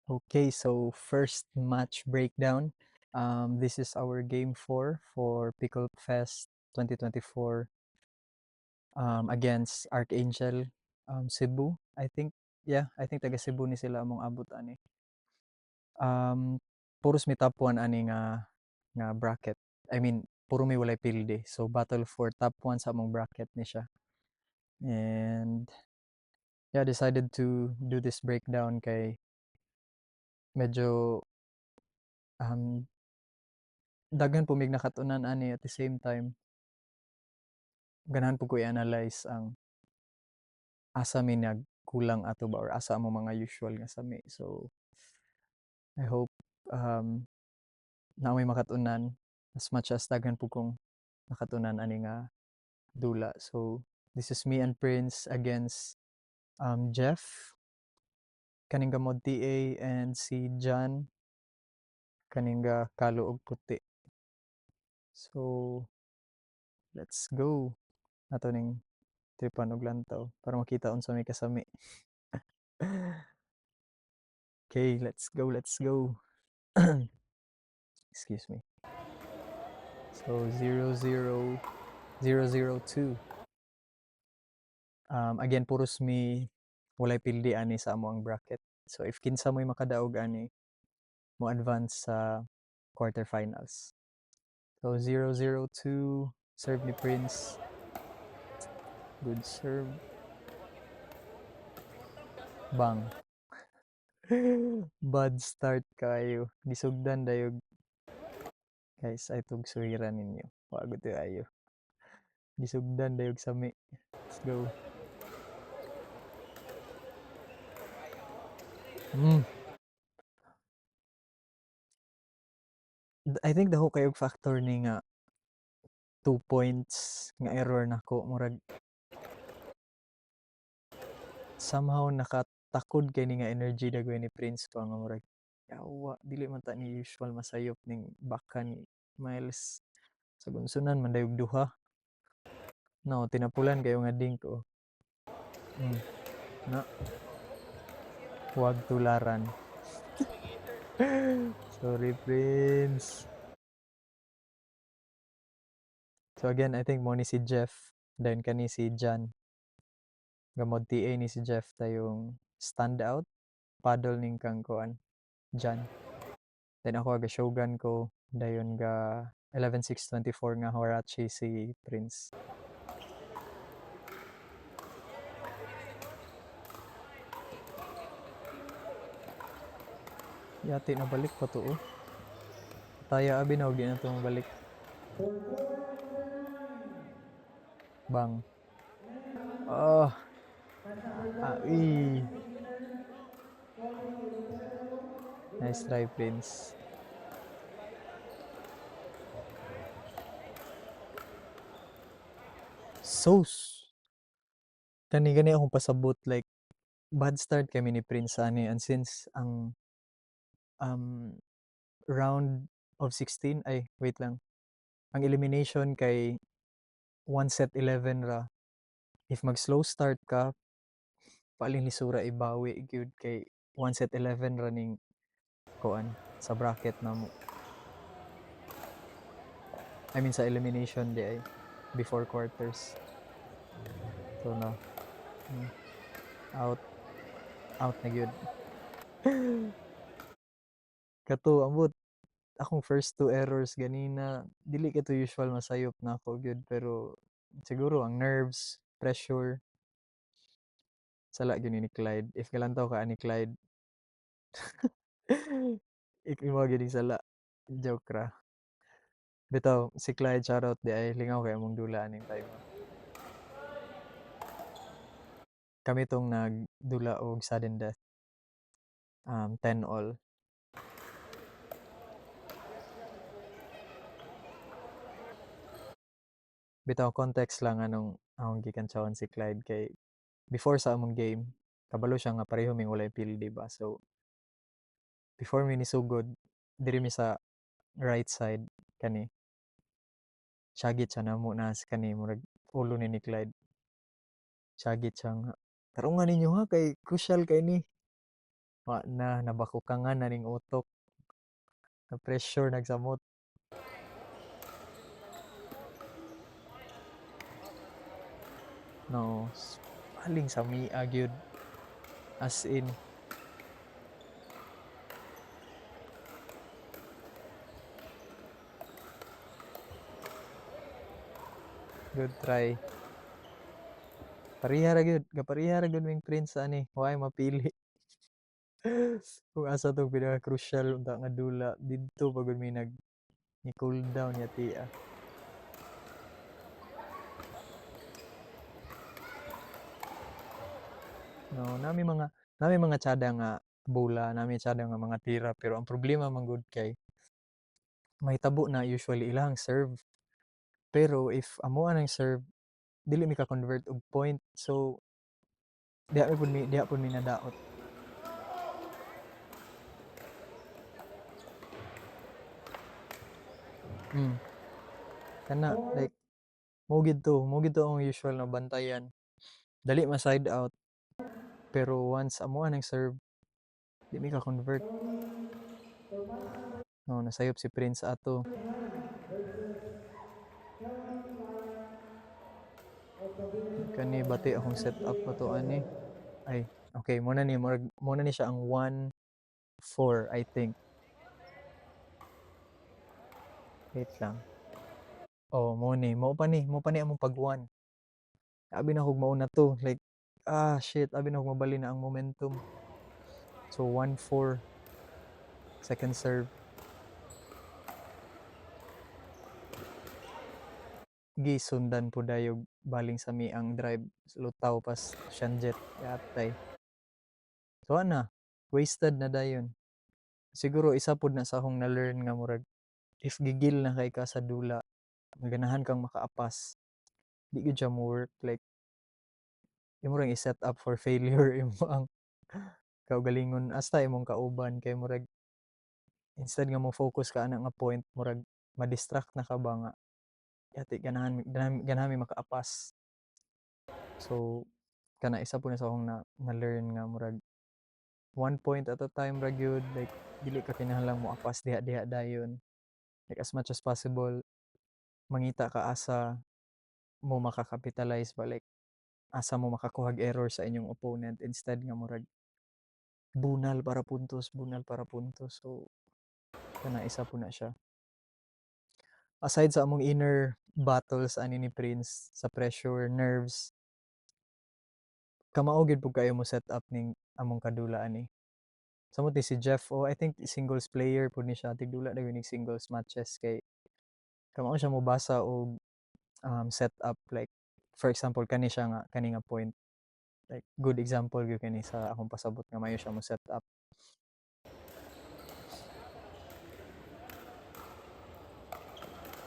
Okay, so first match breakdown. This is our game 4 for Pickle Fest 2024 against Archangel Cebu. I think taga Cebu ni sila among abot ani. Um, puros mi top 1 ani nga bracket. I mean, puro mi walay pilde. So battle for top 1 sa among bracket ni siya. And yeah, decided to do this breakdown kay medyo um, daghan pumig nakatunan ani at the same time ganahan po ko i-analyze ang asa mi nagkulang ato ba or asa mo mga usual nga sami. So I hope na may makatunan as much as daghan po kong nakatunan ani nga dula. So this is me and Prince against Jeff kaning gamod TA and si John kaning kalo og puti. So let's go. Ato ning tripan og lantaw para makita unsa may kasami. Okay, let's go, let's go. Excuse me. So 0-0-0-0-2. Again, puros mi walay pildi ani sa amo ang bracket. So if kinsa mo'y makadaog ani, mo advance sa quarterfinals. So 0-0-2, serve ni Prince. Good serve. Bang. Bad start kayo. Gisugdan dayog. Guys, ay tug suhiran ninyo. Wagod ayo. Gisugdan dayog sami. Let's go. I think daho kayo factor ni nga 2 points nga error nako murag somehow nakatakod kay ni nga energy dagway ni Prince pa nga murag yawa dili man ta ni usual masayop ning baka ni Miles sa gunsunan man dayog duha. No, tinapulan kayo nga ding ko. Na huwag tularan. Sorry Prince. So again, I think mo ni si Jeff, then kani si John. Gamod TA ni si Jeff tayong standout. Paddle ning kang kuan, John. Then ako aga Shogun ko, dayon ga 11-6-24 nga Horachi si Prince. Yati na balik pa to oh. Taya abi na di na to balik. Bang. Oh. Nice try, Prince. Sauce. Kani akong pasabot like bad start kami ni Prince ani and since ang um, round of 16 ay wait lang. Ang elimination kay 1 set 11 ra. If mag slow start ka, paling lisura ibawi gyud kay 1 set 11 running kuan sa bracket na mo. I mean sa elimination di ay before quarters. So na out na gyud. Kato ambot akong first two errors ganina dili kato usual masayop na ako gyud pero siguro ang nerves, pressure sala gyud ni Clyde. If galantaw ka ani Clyde mo gyud sala. Joke ra. Bitaw si Clyde shoutout di ay lingaw kay among dula aning time. Kami tong nagdula og sudden death. 10 all. Bitaw context lang anong akong gikantawan si Clyde kay before sa among game kabalo siya nga pareho ming walay pildi ba. So before mi nisugod diri mi sa right side kani syagit siya namo na kani murag ulo ni Clyde. Syagit siya nga tarungan ninyo ha kay crucial kay ni. Wa na nabakukangan na ning utok. Na pressure nagsamot. No, paling sa Mia gyud. As in, good try. Pareha ra gyud, kapareha ra gyud ming Prince ani. Why mapili? Kung asa tong pinaka crucial unta nga dula didto pagod may nag ni cool down yati ah. No, nami mga tsada nga bola, nami tsada nga mga tira pero ang problema man gud kay mahitabo na usually ilang serve. Pero if amo anang serve dili mi ka convert og point. So diha pud mi nadaot. Mm. Kana like mo gid to ang usual na bantayan. Dali ma side out. Pero once amo anang serve di mi ka convert. No, nasayop si Prince ato. Kani bati akong setup pa to ani. Ay, okay, muna ni siya ang 1-4 I think. Wait lang. Oh, mo pa ni among pag 1. Abi na kog mauna to, like shit, abi na kog mabali na ang momentum. So 1-4 second serve. Gisundan po dayog baling sa mi ang drive lutaw pas Shanjet yatay. So ana, wasted na dayon. Siguro isa pod na sa akong na-learn nga murag if gigil na kay ka sa dula, ganahan kang makaapas. Di gyud siya mo work like imo rang i-set up for failure imo ang kaugalingon hasta imong kauban kay murag instead nga mo focus ka ana nga point murag ma-distract na ka ba nga yati ganahan mi makaapas. So kana isa po na sa akong na-learn nga murag 1 point at a time ra gyud like dili ka kinahanglang mo apas diha dayon. Like as much as possible mangita ka asa mo makakapitalize ba like asa mo makakuhag error sa inyong opponent instead nga murag bunal para puntos. So kana isa po na siya. Aside sa among inner battles ani ni Prince sa pressure, nerves, kamao gid pud kayo mo set up ning among kadula ani. Samot ni si Jeff, I think singles player pud ni siya, tigdula na yun singles matches kay kamao siya mo basa og set up like for example kani siya nga kani nga point. Like good example gyud kani sa akong pasabot nga mayo siya mo set up.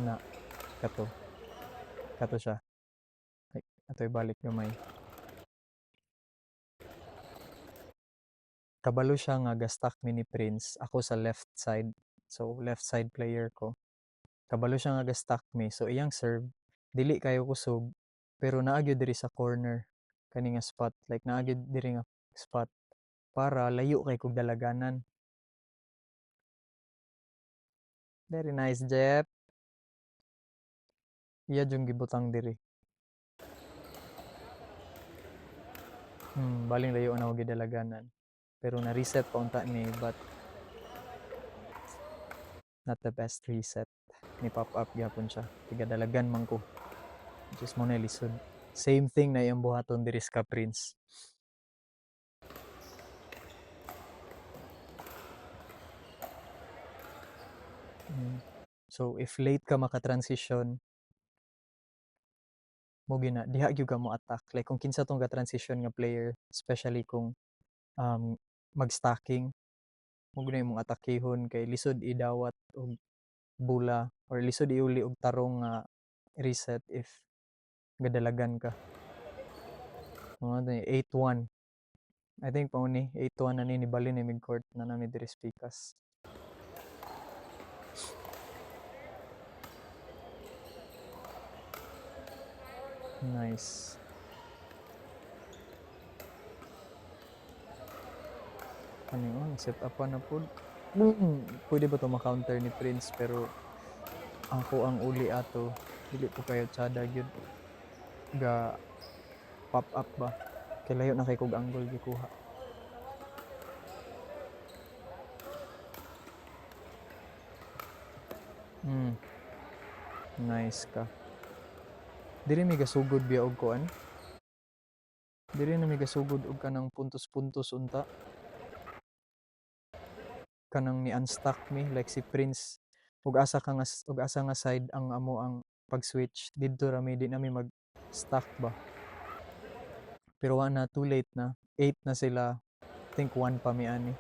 Na kato siya. Like atoy balik gamay. Kabalo siya nga ga-stack mi ni Prince ako sa left side. So left side player ko. Kabalo siya nga ga-stack mi. So iyang serve dili kayo kusog pero naa gyud diri sa corner kani nga spot like naa gyud diri nga spot para layo kay kog dalaganan. Very nice, Jeff. Iya jung gibutang diri. Baling layo na ako gidalaganan. Pero na-reset pa unta ni but not the best reset. Ni pop up gyapon siya. Tigadalagan man ko. Just mo na lisod. Same thing na yung buhaton diri sa Prince. So if late ka maka-transition, mo gina diha gyud ka mo attack. Like kung kinsa tong ga-transition nga player, especially kung mag-stacking, mo gina imong atakehon kay lisod idawat og bula or lisod iuli og tarong nga reset if gadalagan ka. Mga 8-1. I think pa ni 8-1 na ni balin ni midcourt na nami diri Picas. Nice. Ano yun, set up pa na po. Pwede ba to ma-counter ni Prince pero ako ang uli ato. Dili po kayo tsada gyud ga pop up ba. Kay layo na kay kog angle gikuha. Hmm, nice ka. Diri mi gasugod biya og kuan. Diri na mi gasugod og kanang puntos-puntos unta. Kanang ni unstuck mi like si Prince ug asa nga side ang amo ang pag-switch didto ra mi di na mi mag-stuck ba. Pero wa na too late na. 8 na sila. I think 1 pa mi ani.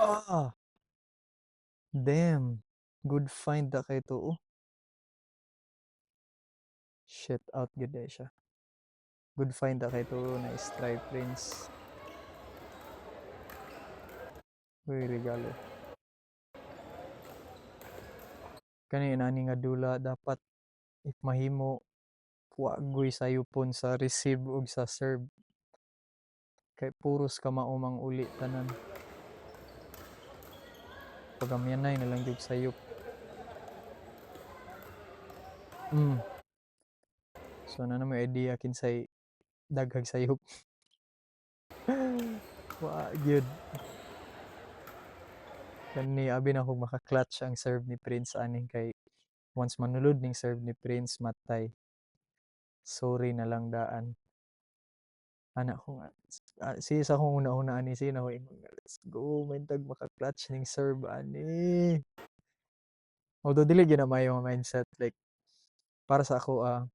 Ah, damn. Good find da kay to. Oh. Shit out gid day siya. Good find da kay to. Nice try Prince. Uy, regalo. Kani nani nga dula dapat if mahimo wagoy sayupon sa receive ug sa serve. Kay puros ka maumang uli tanan. Pagamyanay na lang gyud sayop. So na mo idea kinsay daghag sayop. Wa gyud. Kani abi na kog maka-clutch ang serve ni Prince aning kay once manulod ning serve ni Prince matay. Sorry na lang daan. Ana ko nga. Si sa akong una-una ani si na ko ingon nga let's go may tag maka-clutch ning serve ani. Although dili gyud na maayo nga mindset like para sa ako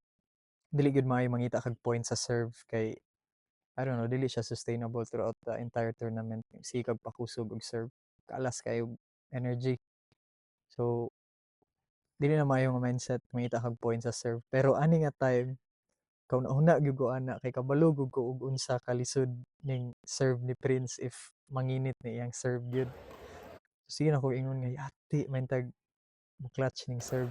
dili gyud maayo mangita kag points sa serve kay I don't know dili siya sustainable throughout the entire tournament. Sikag pakusog og serve. Kalas kayo energy. So dili na maayo nga mindset mangita kag points sa serve. Pero ani nga time kauna-una gyud ko ana kay kabalo gud ko og unsa kalisod ning serve ni Prince if manginit ni iyang serve gyud. Sige na ko ingon nga yati man tag mo clutch ning serve.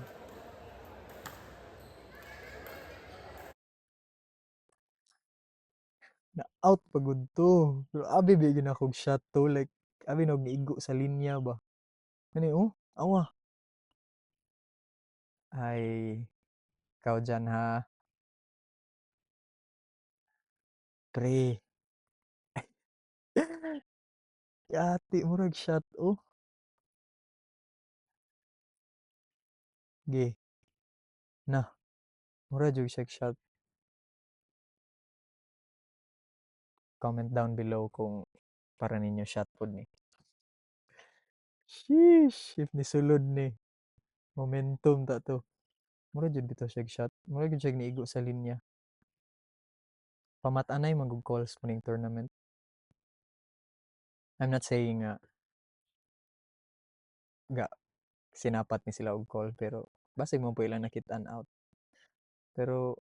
Na out pagud to. Pero abi bigyan akong shot to like abi nog niigo sa linya ba. Kani oh, awa. Ay, ikaw dyan ha. Pre. Yati, murag shot oh. Ge. Na, murag yung shot. Comment down below kung para ninyo shot po ni. Sheesh, if nisulod ni. Momentum ta to. Murag yun bito siya shot. Murag yun siya niigo sa linya. Pamatanay mag-calls po ning tournament. I'm not saying ga sinapat ni sila og call pero basig mo po ilang nakitaan out. Pero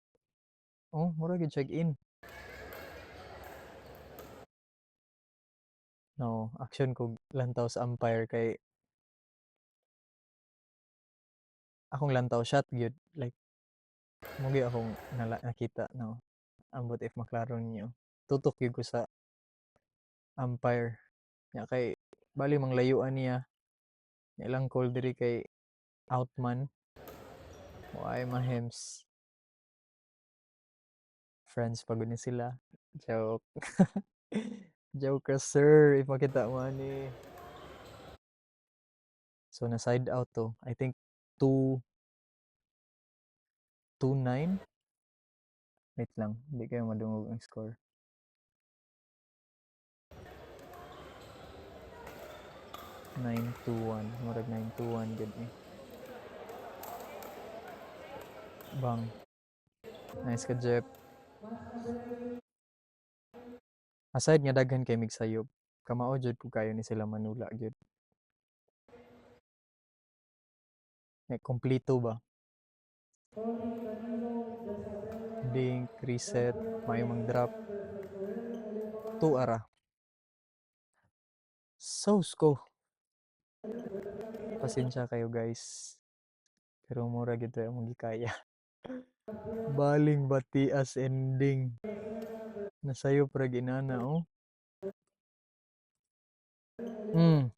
oh, murag yun siya in. No, action ko lantaw sa umpire kay akong lantaw shot gyud like mugi akong nakita no ambot if maklaro ninyo tutok gyud ko sa umpire nya kay bali manglayuan niya ilang call diri kay outman why mahems friends pagod ni sila joke joke ka sir if makita mo ani so na side out to I think 2-9 wait lang hindi kayo madungog ang score 9-1 murag 9-1 gud ni bang nice ka Jeff aside nga daghan kay mig sayop kamao jud ko kayo ni sila manula gyud kompleto ba ding reset may mang drop 2 ara sauce ko pasensya kayo guys pero mura gyud ang mong gikaya Baling bati as ending. Nasayo pra ginana, oh. Mm.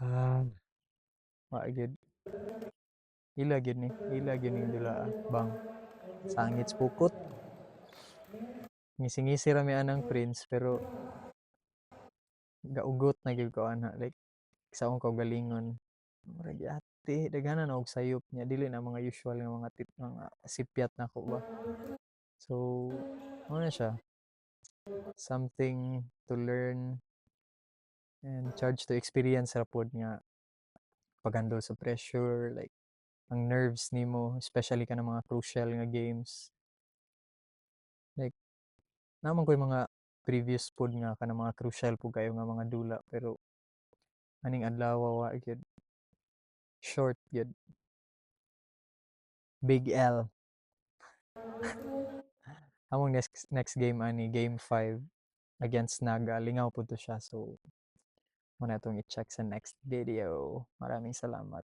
Ah, maagid. Ila gyud ni. Ila gyud ning dula bang. Sangits pukot. Ngisi-ngisi ra mi anang prince pero gaugot na gyud ko ana like sa akong kaugalingon. Murag ate daghanan na og sayop niya dili na mga usual nga mga tip mga sipyat na ko ba. So ano na siya something to learn and charge to experience ra pod nga pag-handle sa pressure like ang nerves nimo especially ka ng mga crucial nga games like naman ko yung mga previous pod nga ka mga crucial po kayo nga mga dula pero aning adlaw wa gyud short gyud big L among next game ani game 5 against Naga lingaw po to siya so muna itong i-check sa next video maraming salamat